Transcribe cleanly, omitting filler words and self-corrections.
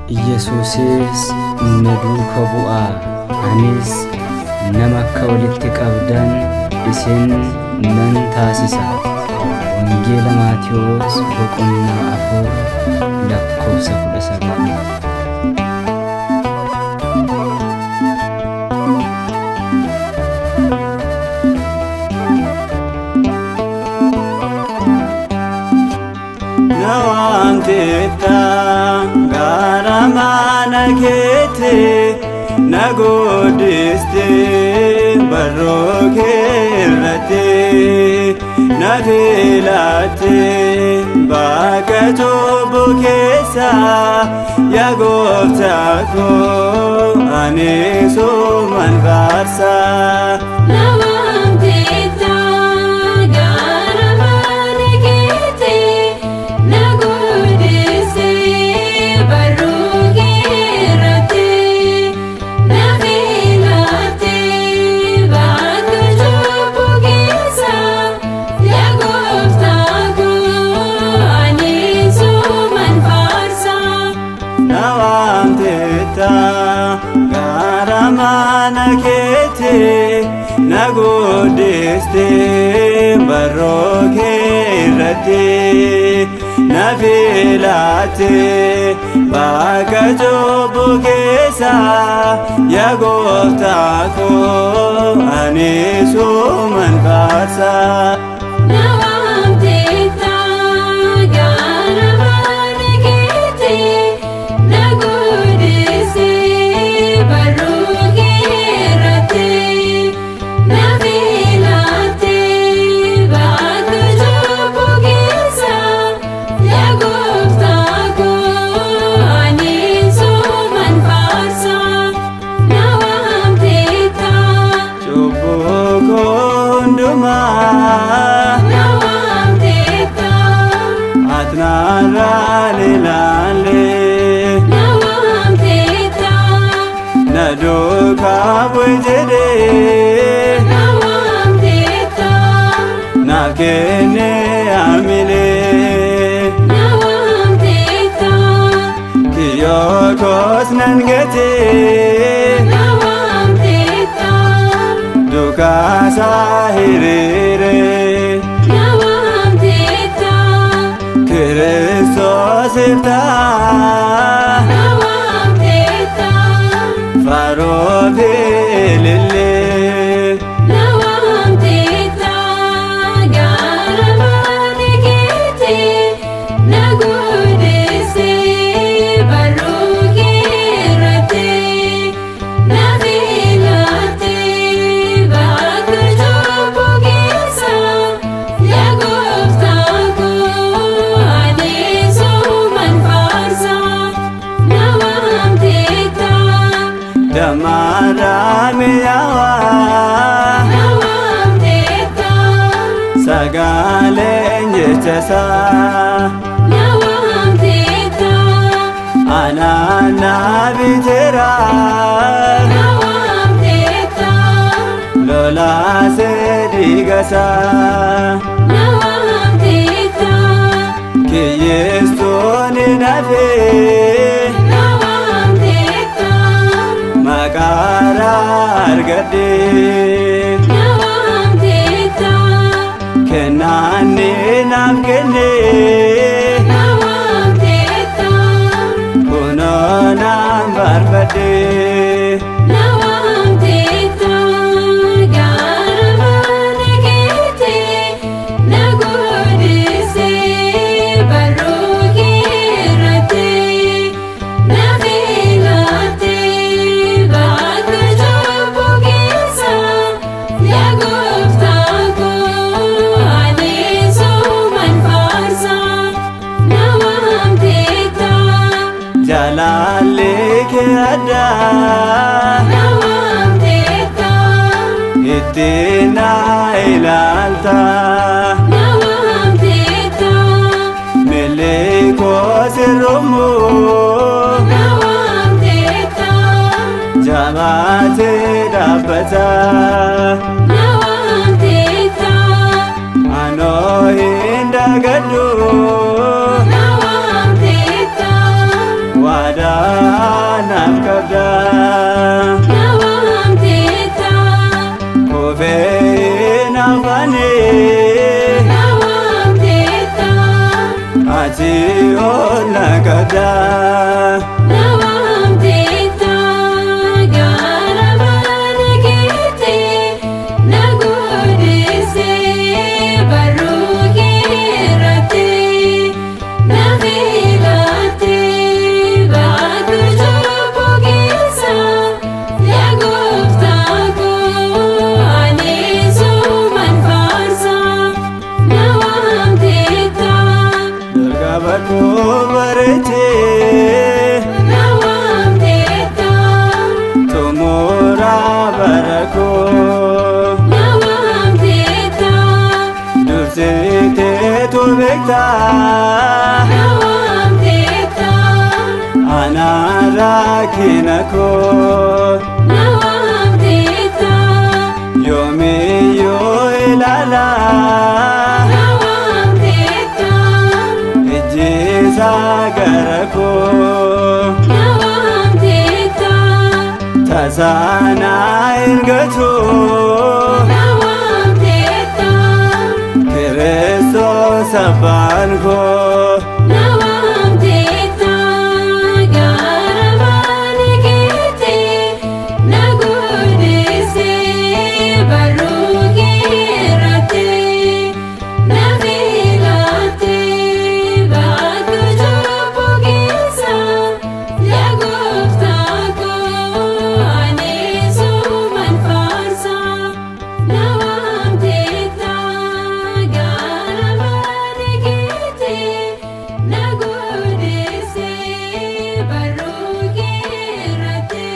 Yesuusis na duukaa bu'aa, anis nama akka walitti qabdan isin nan taasisa. Wangeela Maatiyos boqonnaa 4 lakkoofsa 19. Nawantita garamana kete nagodiste barokirate nafilate bakato bukesa yagoftako aneso manvarsa. Garamana kete nagodiste barokirate nafilate bakato bukesa yagoftako aneso manvarsa. Naduka bujede nawamteta nakene amile nawamteta kiyokos nangete nawamteta duka sahirire nawamteta Kristos ifta Farovilille nawamteta garamana kete nagodise barokirate nafilate bakato bukesa yagoftako aneso manvarsa. Nawamteta Damaramiyawa nawamteta sagalen jechasa nawamteta anana bitera nawamteta lola sedigasa nawamteta kiyestoni nafe nawamteta makara argade nawamteta kenani namkene nawamteta kunona barbade nawamteta garamana kete nagodise barokirate nafilate bakato bukesa yagoftako aneso manvarsa. Nawamteta jalale ke ada nawamteta itina ilalta nawamteta meliko sirumu nawamteta jamate dabbata nawamteta ano hindagadu nawamteta wada nafani Nawamteta ati olla kada Nawamteta Garavana kete Nagodese Barukirate Navigate Badu Jopogesa Yaguftako Anisu Manfarsa Nawamteta dargabako barete Nawamteta tumura barako Nawamteta dursite tu bekta Nawamteta ana rakinako Nawamteta yomi yo ilala Nawamteta ijisa garako Nawamteta tasana irgatu Nawamteta Kristos abanko Nawamteta Garavana kete Nagodese Barukirate Navigate Badu Jopogesa Yaguftako Anisu Manfarsa Nawamteta Garavana kete Nagodese Barukirate